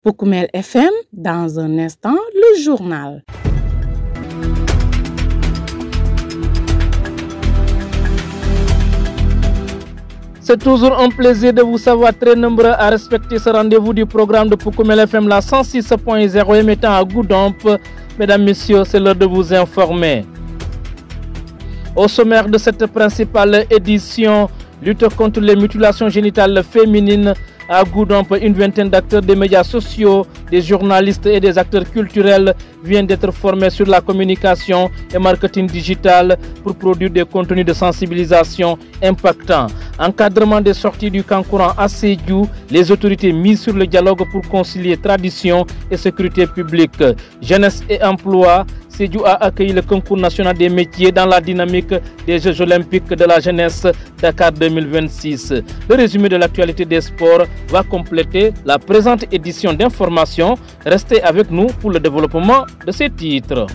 Poukoumel FM, dans un instant, le journal. C'est toujours un plaisir de vous savoir très nombreux à respecter ce rendez-vous du programme de Poukoumel FM, la 106.0 émettant à Goudomp. Mesdames, Messieurs, c'est l'heure de vous informer. Au sommaire de cette principale édition, lutte contre les mutilations génitales féminines à Goudomp, une vingtaine d'acteurs des médias sociaux, des journalistes et des acteurs culturels viennent d'être formés sur la communication et marketing digital pour produire des contenus de sensibilisation impactants. Encadrement des sorties du camp courant à Sédhiou, les autorités misent sur le dialogue pour concilier tradition et sécurité publique. Jeunesse et emploi, Sédhiou a accueilli le concours national des métiers dans la dynamique des Jeux olympiques de la jeunesse Dakar 2026. Le résumé de l'actualité des sports va compléter la présente édition d'information. Restez avec nous pour le développement de ces titres.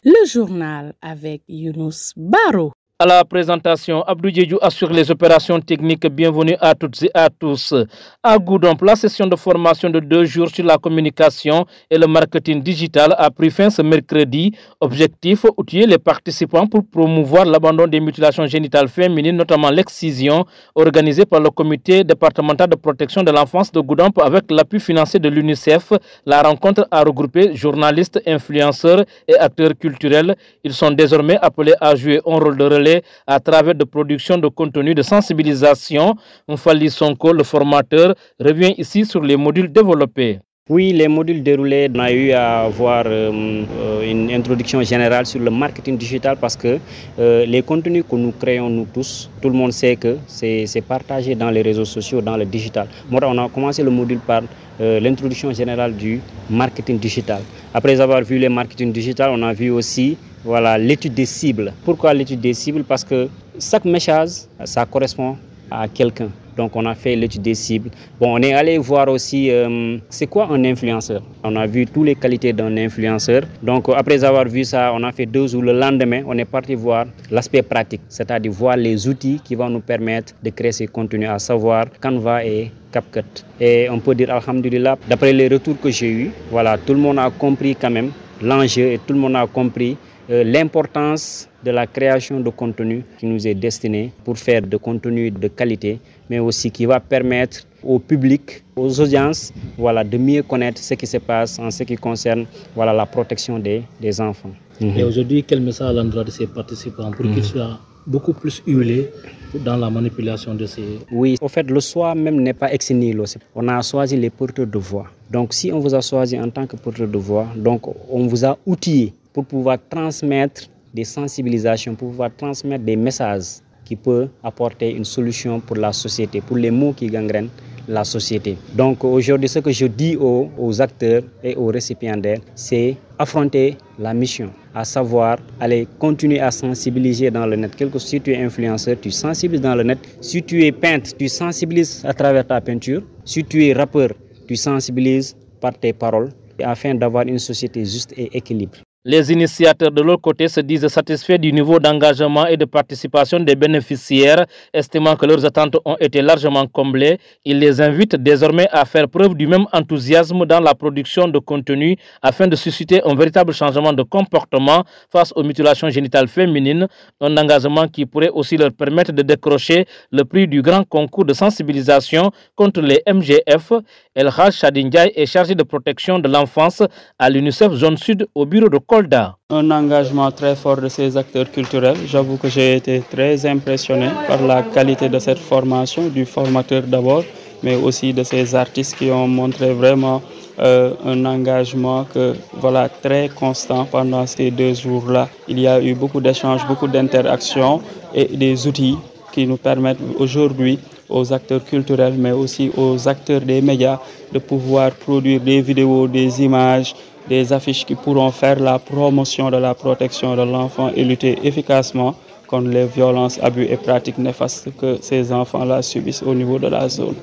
Le journal avec Younous Baro. À la présentation, Abdou Djedjou assure les opérations techniques. Bienvenue à toutes et à tous. À Goudomp, la session de formation de 2 jours sur la communication et le marketing digital a pris fin ce mercredi. Objectif, outiller les participants pour promouvoir l'abandon des mutilations génitales féminines, notamment l'excision, organisée par le comité départemental de protection de l'enfance de Goudomp avec l'appui financier de l'UNICEF. La rencontre a regroupé journalistes, influenceurs et acteurs culturels. Ils sont désormais appelés à jouer un rôle de relais à travers de production de contenu de sensibilisation. Mfali Sonko, le formateur, revient ici sur les modules développés. Oui, les modules déroulés, on a eu à avoir une introduction générale sur le marketing digital parce que les contenus que nous créons nous tous, tout le monde sait que c'est partagé dans les réseaux sociaux, dans le digital. Moi, on a commencé le module par l'introduction générale du marketing digital. Après avoir vu le marketing digital, on a vu aussi l'étude des cibles. Pourquoi l'étude des cibles? Parce que chaque message, ça correspond à quelqu'un. Donc on a fait l'étude des cibles. Bon, on est allé voir aussi c'est quoi un influenceur. On a vu toutes les qualités d'un influenceur. Donc après avoir vu ça, on a fait 2 jours. Le lendemain, on est parti voir l'aspect pratique, c'est-à-dire voir les outils qui vont nous permettre de créer ces contenus, à savoir Canva et CapCut. Et on peut dire alhamdulillah, d'après les retours que j'ai eus, tout le monde a compris quand même l'enjeu et tout le monde a compris l'importance de la création de contenu qui nous est destiné pour faire de contenu de qualité, mais aussi qui va permettre au public, aux audiences, de mieux connaître ce qui se passe en ce qui concerne la protection des enfants. Et aujourd'hui, quel message à l'endroit de ces participants pour qu'ils soient beaucoup plus huilés dans la manipulation de ces... Oui, au fait, le choix même n'est pas ex nihilo. On a choisi les porteurs de voix. Donc si on vous a choisi en tant que porteur de voix, donc on vous a outillé pour pouvoir transmettre des sensibilisations, pour pouvoir transmettre des messages qui peuvent apporter une solution pour la société, pour les maux qui gangrènent la société. Donc aujourd'hui, ce que je dis aux acteurs et aux récipiendaires, c'est affronter la mission, à savoir aller continuer à sensibiliser dans le net. Quelque si tu es influenceur, tu sensibilises dans le net. Si tu es peintre, tu sensibilises à travers ta peinture. Si tu es rappeur, tu sensibilises par tes paroles, afin d'avoir une société juste et équilibrée. Les initiateurs de leur côté se disent satisfaits du niveau d'engagement et de participation des bénéficiaires, estimant que leurs attentes ont été largement comblées. Ils les invitent désormais à faire preuve du même enthousiasme dans la production de contenu afin de susciter un véritable changement de comportement face aux mutilations génitales féminines, un engagement qui pourrait aussi leur permettre de décrocher le prix du grand concours de sensibilisation contre les MGF. El Haj Chadindiaï est chargé de protection de l'enfance à l'UNICEF Zone Sud au bureau de Kolda. Un engagement très fort de ces acteurs culturels. J'avoue que j'ai été très impressionné par la qualité de cette formation, du formateur d'abord, mais aussi de ces artistes qui ont montré vraiment un engagement très constant pendant ces 2 jours-là. Il y a eu beaucoup d'échanges, beaucoup d'interactions et des outils qui nous permettent aujourd'hui aux acteurs culturels, mais aussi aux acteurs des médias de pouvoir produire des vidéos, des images, des affiches qui pourront faire la promotion de la protection de l'enfant et lutter efficacement contre les violences, abus et pratiques néfastes que ces enfants-là subissent au niveau de la zone.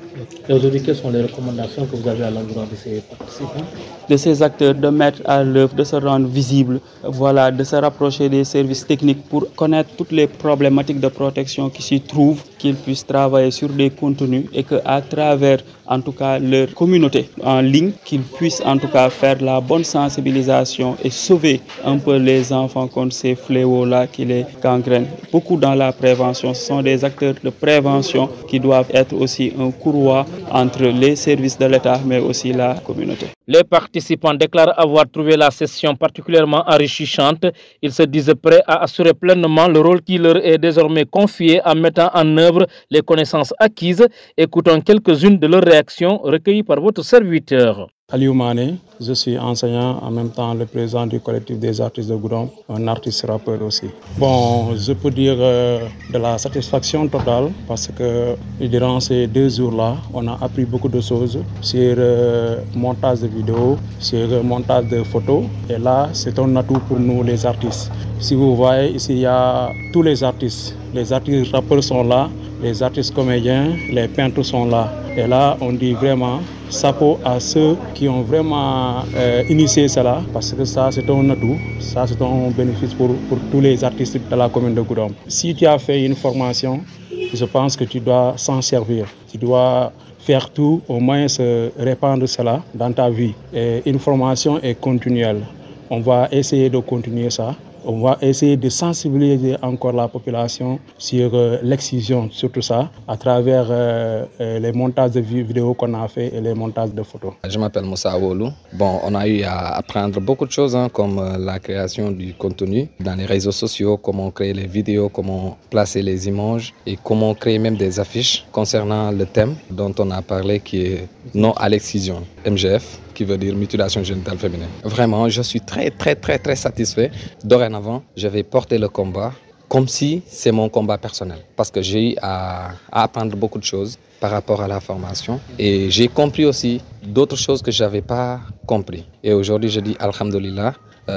Et aujourd'hui, quelles sont les recommandations que vous avez à l'endroit de ces participants? De ces acteurs de mettre à l'œuvre, de se rendre visibles, de se rapprocher des services techniques pour connaître toutes les problématiques de protection qui s'y trouvent qu'ils puissent travailler sur des contenus et qu'à travers en tout cas leur communauté en ligne, qu'ils puissent en tout cas faire la bonne sensibilisation et sauver un peu les enfants contre ces fléaux-là qui les gangrènent. Beaucoup dans la prévention, ce sont des acteurs de prévention qui doivent être aussi un courroie entre les services de l'État mais aussi la communauté. Les participants déclarent avoir trouvé la session particulièrement enrichissante. Ils se disent prêts à assurer pleinement le rôle qui leur est désormais confié en mettant en œuvre les connaissances acquises. Écoutons quelques-unes de leurs réactions recueillies par votre serviteur. Aliou Mané, je suis enseignant, en même temps le président du collectif des artistes de Goudomp, un artiste rappeur aussi. Bon, je peux dire de la satisfaction totale parce que durant ces 2 jours-là, on a appris beaucoup de choses sur montage de vidéos, sur montage de photos. Et là, c'est un atout pour nous les artistes. Si vous voyez, ici, il y a tous les artistes. Les artistes rappeurs sont là, les artistes comédiens, les peintres sont là. Et là, on dit vraiment chapeau à ceux qui ont vraiment initié cela, parce que ça, c'est un atout, ça, c'est un bénéfice pour tous les artistes de la commune de Goudomp. Si tu as fait une formation, je pense que tu dois s'en servir. Tu dois faire tout, au moins se répandre cela dans ta vie. Et une formation est continuelle. On va essayer de continuer ça. On va essayer de sensibiliser encore la population sur l'excision, surtout ça, à travers les montages de vidéos qu'on a fait et les montages de photos. Je m'appelle Moussa Wolou. Bon, on a eu à apprendre beaucoup de choses, comme la création du contenu dans les réseaux sociaux, comment créer les vidéos, comment placer les images et comment créer même des affiches concernant le thème dont on a parlé qui est non à l'excision, MGF, qui veut dire mutilation génitale féminine. Vraiment, je suis très satisfait. Dorénavant, je vais porter le combat comme si c'est mon combat personnel. Parce que j'ai eu à apprendre beaucoup de choses par rapport à la formation. Et j'ai compris aussi d'autres choses que je n'avais pas compris. Et aujourd'hui, je dis Alhamdulillah,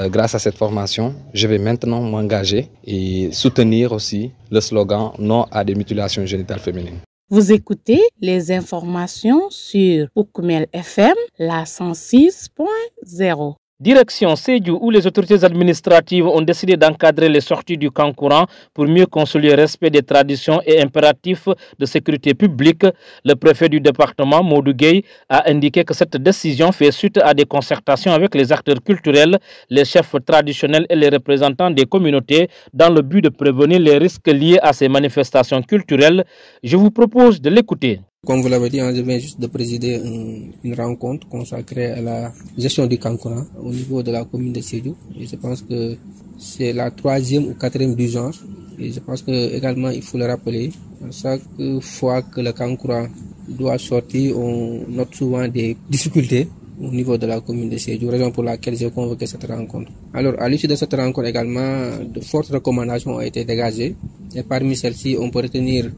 grâce à cette formation, je vais maintenant m'engager et soutenir aussi le slogan « Non à des mutilations génitales féminines ». Vous écoutez les informations sur Poukoumel FM, la 106.0. Direction Sédhiou, où les autorités administratives ont décidé d'encadrer les sorties du Kankourang pour mieux concilier le respect des traditions et impératifs de sécurité publique. Le préfet du département, Modou Gueye, a indiqué que cette décision fait suite à des concertations avec les acteurs culturels, les chefs traditionnels et les représentants des communautés dans le but de prévenir les risques liés à ces manifestations culturelles. Je vous propose de l'écouter. Comme vous l'avez dit, je viens juste de présider une rencontre consacrée à la gestion du Kankourang au niveau de la commune de Sédhiou. Et je pense que c'est la 3e ou 4e du genre. Et je pense que également il faut le rappeler. Chaque fois que le Kankourang doit sortir, on note souvent des difficultés au niveau de la commune de Sédhiou, raison pour laquelle j'ai convoqué cette rencontre. Alors, à l'issue de cette rencontre également, de fortes recommandations ont été dégagées. Et parmi celles-ci, on peut retenir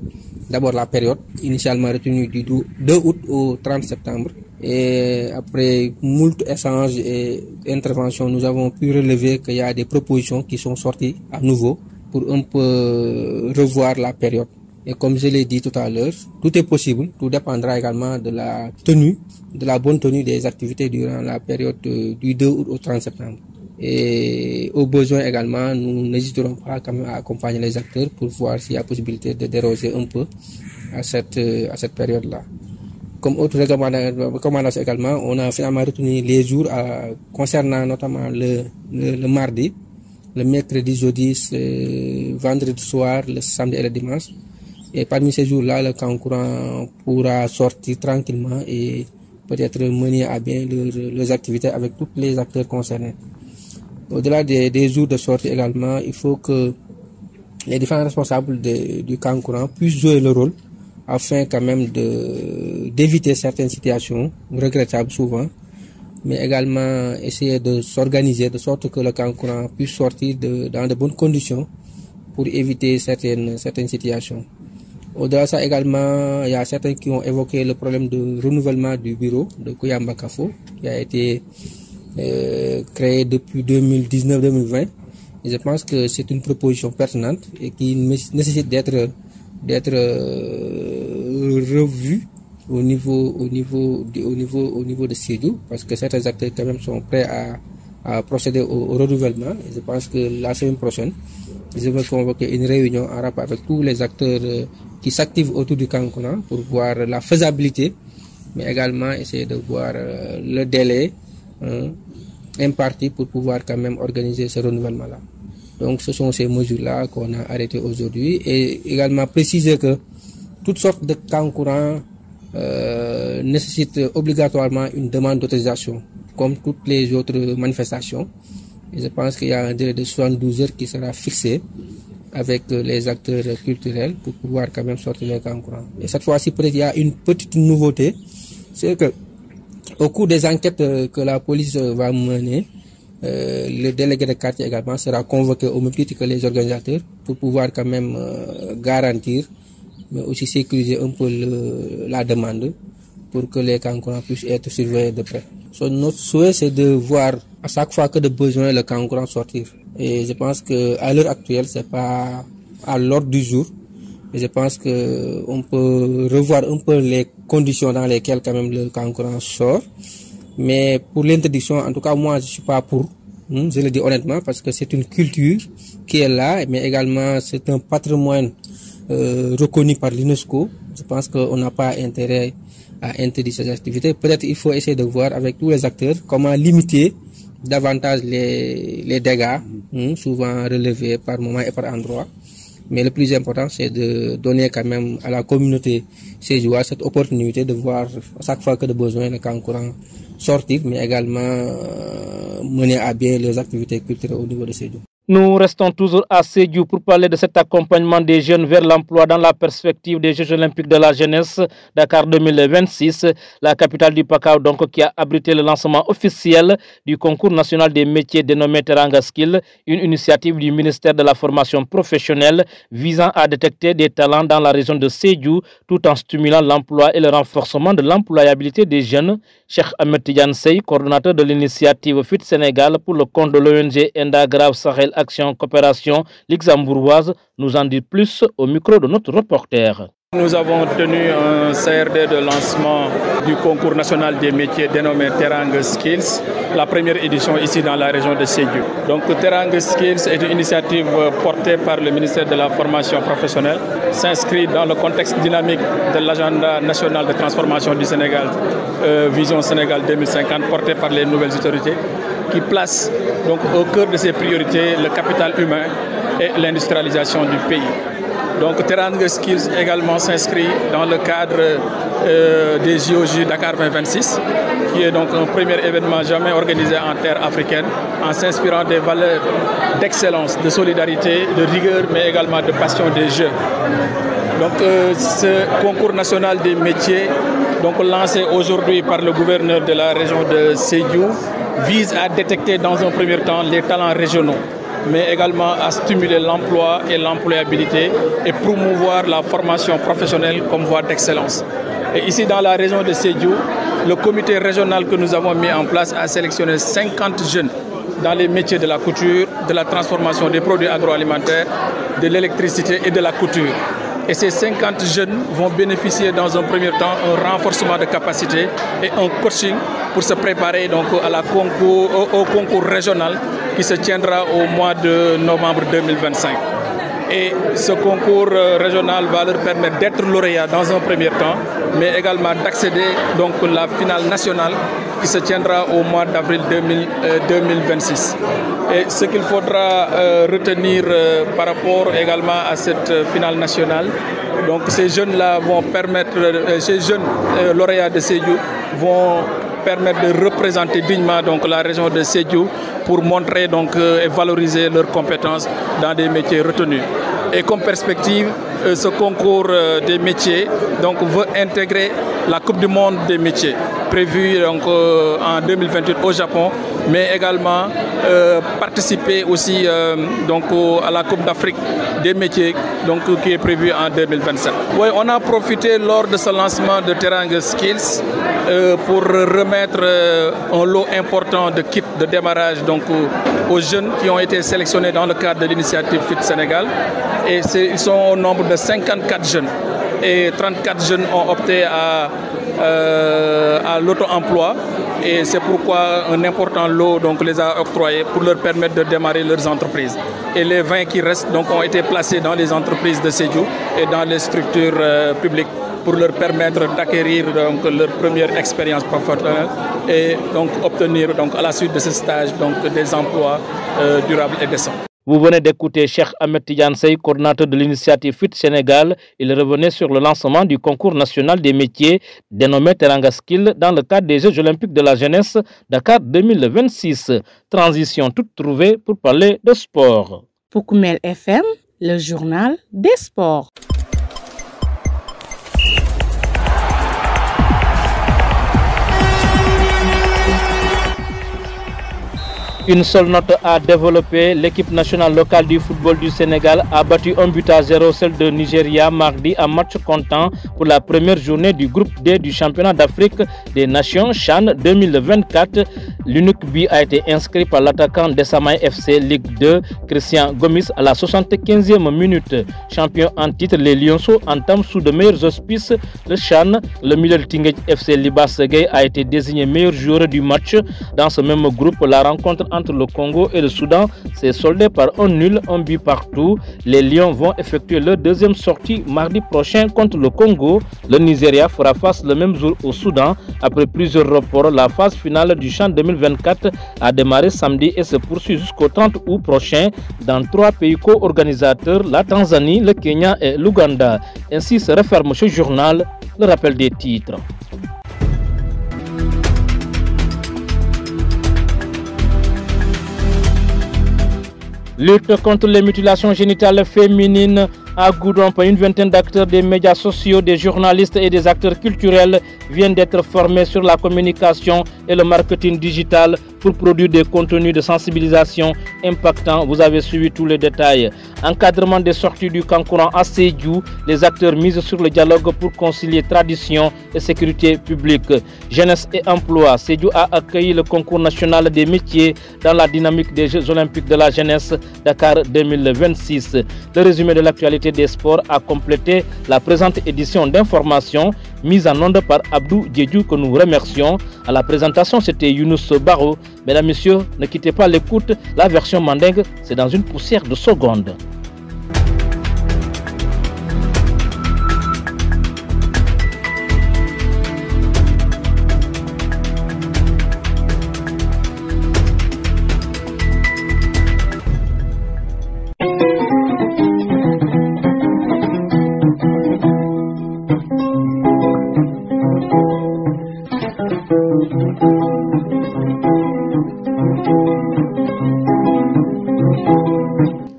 d'abord la période, initialement retenue du 2 août au 30 septembre. Et après moult échanges et interventions, nous avons pu relever qu'il y a des propositions qui sont sorties à nouveau pour un peu revoir la période. Et comme je l'ai dit tout à l'heure, tout est possible, tout dépendra également de la tenue, de la bonne tenue des activités durant la période du 2 août au 30 septembre. Et au besoin également, nous n'hésiterons pas quand même à accompagner les acteurs pour voir s'il y a possibilité de déroger un peu à cette période-là. Comme autre recommandation également, on a finalement retenu les jours concernant notamment le mardi, le mercredi, jeudi, vendredi soir, le samedi et le dimanche. Et parmi ces jours-là, le Kankourang pourra sortir tranquillement et peut-être mener à bien leurs activités avec tous les acteurs concernés. Au-delà des jours de sortie également, il faut que les différents responsables du Kankourang puissent jouer le rôle afin quand même d'éviter certaines situations regrettables souvent, mais également essayer de s'organiser de sorte que le Kankourang puisse sortir dans de bonnes conditions pour éviter certaines situations. Au-delà de ça également, il y a certains qui ont évoqué le problème de renouvellement du bureau de Kouyamba Kafo, qui a été créé depuis 2019-2020. Et je pense que c'est une proposition pertinente et qui nécessite d'être revue au niveau de Sédhiou, parce que certains acteurs quand même sont prêts à procéder au renouvellement. Et je pense que la semaine prochaine, je vais convoquer une réunion en rapport avec tous les acteurs qui s'activent autour du Kankourang pour voir la faisabilité, mais également essayer de voir le délai imparti pour pouvoir quand même organiser ce renouvellement-là. Donc ce sont ces mesures-là qu'on a arrêtées aujourd'hui, et également préciser que toutes sortes de Kankourang nécessitent obligatoirement une demande d'autorisation, comme toutes les autres manifestations. Et je pense qu'il y a un délai de 72 heures qui sera fixé avec les acteurs culturels pour pouvoir quand même sortir les Kankourang. Et cette fois-ci, peut-être il y a une petite nouveauté, c'est que au cours des enquêtes que la police va mener, le délégué de quartier également sera convoqué au même titre que les organisateurs pour pouvoir quand même garantir, mais aussi sécuriser un peu la demande pour que les Kankourang puissent être surveillés de près. Notre souhait, c'est de voir à chaque fois que de besoin le Kankourang sortir. Et je pense qu'à l'heure actuelle, c'est pas à l'ordre du jour. Et je pense qu'on peut revoir un peu les conditions dans lesquelles quand même le Kankourang sort. Mais pour l'interdiction, en tout cas, moi, je suis pas pour. Je le dis honnêtement, parce que c'est une culture qui est là, mais également c'est un patrimoine reconnu par l'UNESCO. Je pense qu'on n'a pas intérêt à interdire ces activités. Peut-être il faut essayer de voir avec tous les acteurs comment limiter davantage les dégâts, souvent relevés par moment et par endroit. Mais le plus important, c'est de donner quand même à la communauté sédhiouase cette opportunité de voir à chaque fois que de besoin le Kankourang sortir, mais également mener à bien les activités culturelles au niveau de Sédhiou. Nous restons toujours à Sédhiou pour parler de cet accompagnement des jeunes vers l'emploi dans la perspective des Jeux olympiques de la jeunesse Dakar 2026, la capitale du Pakao donc qui a abrité le lancement officiel du concours national des métiers dénommé Teranga Skills, une initiative du ministère de la formation professionnelle visant à détecter des talents dans la région de Sédhiou tout en stimulant l'emploi et le renforcement de l'employabilité des jeunes. Cheikh Ahmed Tidiane Sey, coordonnateur de l'initiative FIT Sénégal pour le compte de l'ONG Endagrave Sahel Action Coopération luxembourgeoise, nous en dit plus au micro de notre reporter. Nous avons tenu un CRD de lancement du concours national des métiers dénommé Teranga Skills, la première édition ici dans la région de Sédhiou. Donc Teranga Skills est une initiative portée par le ministère de la formation professionnelle, s'inscrit dans le contexte dynamique de l'agenda national de transformation du Sénégal, Vision Sénégal 2050, porté par les nouvelles autorités, qui place donc au cœur de ses priorités le capital humain et l'industrialisation du pays. Donc Teranga Skills également s'inscrit dans le cadre des JOJ Dakar 2026, qui est donc un premier événement jamais organisé en terre africaine, en s'inspirant des valeurs d'excellence, de solidarité, de rigueur, mais également de passion des jeunes. Donc ce concours national des métiers, donc lancé aujourd'hui par le gouverneur de la région de Sédhiou, vise à détecter dans un premier temps les talents régionaux, mais également à stimuler l'emploi et l'employabilité et promouvoir la formation professionnelle comme voie d'excellence. Et ici dans la région de Sédhiou, le comité régional que nous avons mis en place a sélectionné 50 jeunes dans les métiers de la couture, de la transformation des produits agroalimentaires, de l'électricité et de la couture. Et ces 50 jeunes vont bénéficier dans un premier temps un renforcement de capacité et un coaching pour se préparer donc au concours régional qui se tiendra au mois de novembre 2025. Et ce concours régional va leur permettre d'être lauréats dans un premier temps, mais également d'accéder donc à la finale nationale qui se tiendra au mois d'avril 2026. Et ce qu'il faudra retenir par rapport également à cette finale nationale, donc ces jeunes-là vont permettre, ces jeunes lauréats de Sédhiou vont permettre de représenter dignement donc la région de Sédhiou pour montrer donc et valoriser leurs compétences dans des métiers retenus. Et comme perspective, ce concours des métiers donc veut intégrer la Coupe du monde des métiers prévue donc en 2028 au Japon, mais également participer aussi donc à la Coupe d'Afrique des métiers donc qui est prévue en 2027. Oui, on a profité lors de ce lancement de Teranga Skills pour remettre un lot important de kits de démarrage donc aux jeunes qui ont été sélectionnés dans le cadre de l'initiative FIT Sénégal, et ils sont au nombre de 54 jeunes et 34 jeunes ont opté à l'auto-emploi et c'est pourquoi un important lot donc, les a octroyés pour leur permettre de démarrer leurs entreprises. Et les 20 qui restent donc, ont été placés dans les entreprises de Sédhiou et dans les structures publiques pour leur permettre d'acquérir donc, leur première expérience professionnelle et donc, obtenir donc, à la suite de ce stage donc, des emplois durables et décents. Vous venez d'écouter Cheikh Ahmed Tidiane Sey, coordinateur de l'initiative FIT Sénégal. Il revenait sur le lancement du concours national des métiers dénommé Teranga Skill dans le cadre des Jeux olympiques de la jeunesse Dakar 2026. Transition toute trouvée pour parler de sport. Poukoumel FM, le journal des sports. Une seule note à développer, l'équipe nationale locale du football du Sénégal a battu 1-0 celle de Nigeria mardi en match comptant pour la première journée du groupe D du championnat d'Afrique des Nations CHAN 2024. L'unique but a été inscrit par l'attaquant d'Essamay FC Ligue 2, Christian Gomis, à la 75e minute. Champion en titre, les Lionceaux entament sous de meilleurs auspices le CHAN. Le milieu de Tingej FC Libas Segué a été désigné meilleur joueur du match. Dans ce même groupe, la rencontre entre le Congo et le Soudan s'est soldée par un nul, un but partout. Les Lions vont effectuer leur deuxième sortie mardi prochain contre le Congo. Le Nigeria fera face le même jour au Soudan. Après plusieurs reports, la phase finale du CHAN 2024 a démarré samedi et se poursuit jusqu'au 30 août prochain dans 3 pays co-organisateurs, la Tanzanie, le Kenya et l'Ouganda. Ainsi se referme ce journal, le rappel des titres. Lutte contre les mutilations génitales féminines à Goudomp. Une vingtaine d'acteurs des médias sociaux, des journalistes et des acteurs culturels viennent d'être formés sur la communication et le marketing digital pour produire des contenus de sensibilisation impactants. Vous avez suivi tous les détails. Encadrement des sorties du Kankourang à Sédhiou. Les acteurs misent sur le dialogue pour concilier tradition et sécurité publique. Jeunesse et emploi. Sédhiou a accueilli le concours national des métiers dans la dynamique des Jeux olympiques de la jeunesse Dakar 2026. Le résumé de l'actualité des sports a complété la présente édition d'information mise en onde par Abdou Djedjou que nous remercions. À la présentation, c'était Younous Baro. Mesdames, Messieurs, ne quittez pas l'écoute. La version mandingue, c'est dans une poussière de secondes.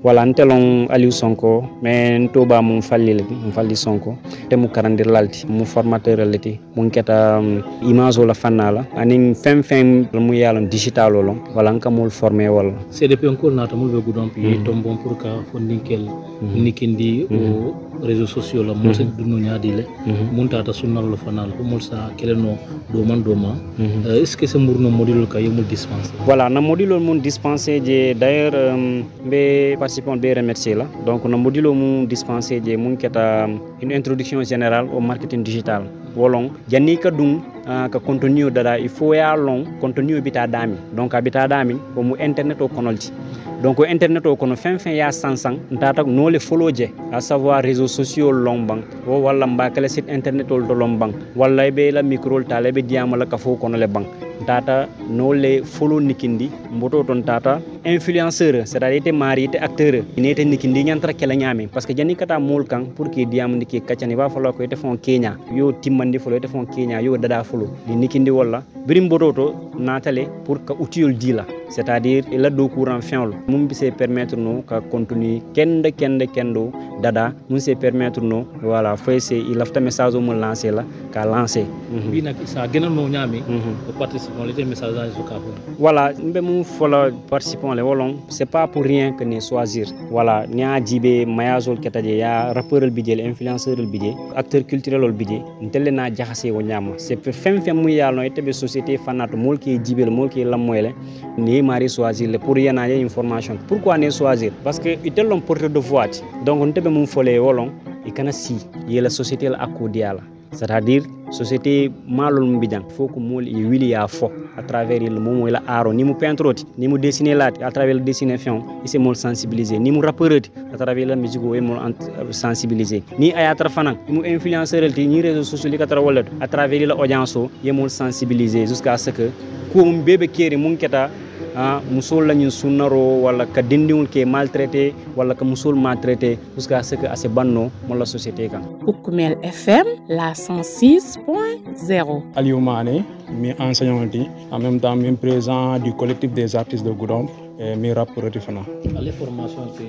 Voilà, ntelon Aliou Sonko, mais ntoba mun falli Sonko, te mu karandir lalti, mu formateur lalti, mun keta image la fanala, aning fem mu yalon digital lolon, wala nka mul formé wala. CDP encore nata mul be gudon pi tombon pour ka fondinkel nikindi au réseaux sociaux la mul sen dunu nyaadi le mun tata sunnal lo fanal ko mul sa keleno do man est-ce que c'est mourno module ka yemul dispenser. Voilà, na module mun dispenser d'ailleurs be participants be remercier là. Donc na module mun dispenser mun keta une introduction générale au marketing digital. Wolong janni ka dum ka contenu dada il faut ya long contenu bita dami. Donc abita dami ko mu internet o konolti. Donc internet o kono fin ya sansang ntata no le follow je à savoir réseaux sociaux lombang o wala mbakale site internet ol do lombang wala be la micro tale be diamala ka fo kono le bang tata no le follow nikindi mboto ton tata influenceur c'est-à-dire te mari te acteur inete nikindi nyantra kala nyami parce que jani kata mol kan pour que diam ndiki kacani va fallo ko te fon Kenya yo timmandi follow te fon Kenya yo dada follow di nikindi wala birim mboto to natale pour que outil dila c'est-à-dire il a do courant fianlo mum bi se permettre no ka contenu kendo dada mum se permettre no voilà foi c'est il a fait message au lancer là ka lancer bi nak sa gënal no ñami participants les messages au cap voilà mbe mum fola participants les wolong c'est pas pour rien que ne choisir voilà nya jibe mayazol ketaje ya rappeur bidje influenceur bidje acteur culturel bidje ntelle na jaxase wo ñama c'est fem mu yalno etebe société fanato mol ki jibel mol ki lamoyle ni mari choisir le pour yana information pourquoi ne choisir parce que il est porteur de voix donc on tebe mum folé wolong et kana si y la société la akodiala c'est-à-dire société malol mbidjan faut que mol e wili ya fo à travers le momo la aro ni mu peintre ni mu dessiner lat à travers le dessination et c'est mol sensibiliser ni mu rappeur à travers la musique et mol sensibiliser ni ayatra fanan ni mu influenceur ni réseaux sociaux li katara wala à travers la audience et mol sensibiliser jusqu'à ce que ko mu bebe kéré mu keta musul lañu sunnaro wala ka dindiwul ke maltraité wala ka musul maltraité jusqu'à ce que assez banno mo la société kan Poukoumel FM la 106.0 Aliou Mané mi enseignant en même temps mi président du collectif des artistes de Goudomp et mi rappeur tifana les formations que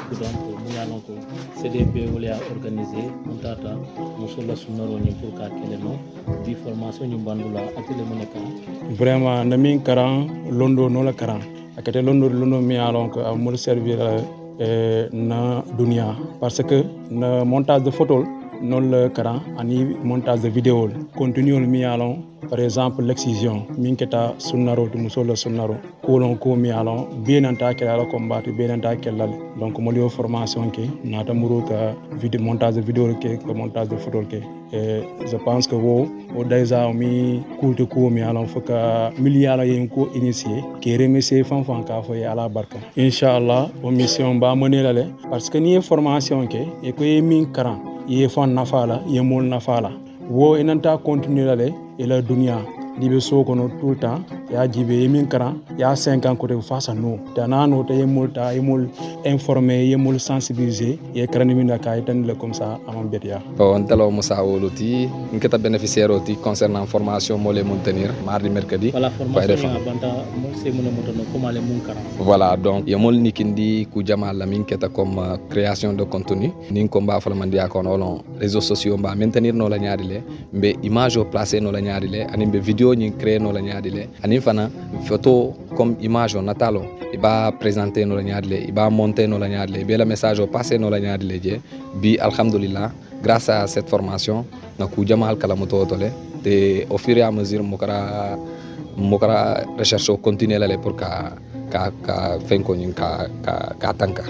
Goudomp muyanonko CDP wala organisé montata musul la sunnaro ni pour ka keleno di formation ni bandula atelier moneka vraiment na min karan londo no la karan akate londo mi alon ko amul servir na dunia parce que na montage de photo non le karan ani montage de vidéo contenu mi alon par exemple l'excision min keta sunnaro to musolo sunnaro kolon ko mi alon benanta ke ala combattre benanta ke lal donc mo liyo formation ke nata muro ka vidéo montage de vidéo ke ko montage de photo ke et je pense que wo déjà mi kulte ko mi alon foka milliard yen ko initié ke remercier fanfan ka fo ala barka inshallah o mission ba mener la parce que ni formation ke e ko min karan ye fan nafala ye mol nafala wo enanta continuer la et la dunia libe so kono tout le temps ya jibe yemin kara ya 5 ans côté face à nous tanano te yemulta yemul informer yemul sensibiliser ye karani min ka tan le comme ça amam betia on talo musa woluti ngeta bénéficiaire oti concernant formation mo le maintenir mardi mercredi voilà formation banta mo se mo motono comment les mun kara voilà donc yemul nikindi ku jama la min keta comme création de contenu nin ko mba fala mandia ko non réseaux sociaux mba maintenir no la nyaari le mbe image o placer no la nyaari le ani mbe video ni créer no la nyaari le ani fana photo comme image on natalo iba présenter no la nyaari le iba monter no la nyaari le be la message o passer no la nyaari le je bi alhamdulillah grâce à cette formation na ku jamal kala moto tole te au fur et à mesure mokara recherche continuer la pour ka fenko nyin ka tanka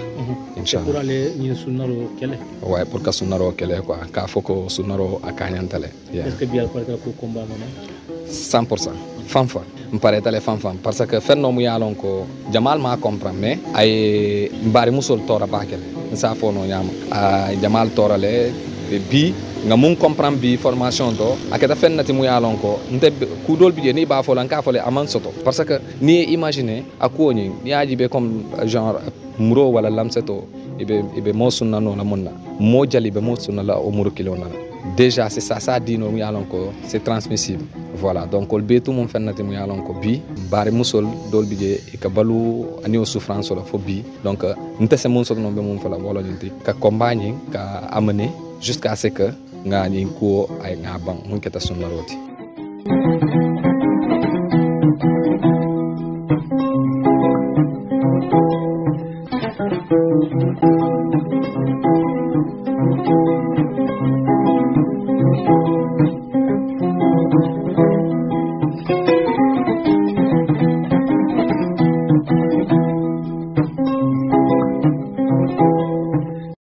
inshallah pour aller ni sunaro kele ouais pour ka sunaro kele quoi ka foko sunaro akanyantale est-ce que bien pour ko combat mona 100% fanfa mpare tale fanfa parce que fenno mu yalon ko jamal ma comprendre mais ay mbari musol tora bakele sa fono nyama jamal tora le bi nga mun comprendre bi formation to akata fennati mu yalon ko nte ku dol bi ni ba folan ka fole aman soto parce que ni imaginer akoni ni ajibe comme genre muro wala lamseto ibe mo sunna no la monna mo jali be mo sunna la o muro kilona déjà c'est ça dino mu yalon ko c'est transmissible voilà donc ol betu mum fennati mu yalon ko bi bare musol dol bi je e ka balu ani o souffrance la fo bi donc nte se mun soto no be mum fala wala nyinti ka compagnie ka amener jusqu'à ce que nga ni ko ay nga bang mun keta sunna roti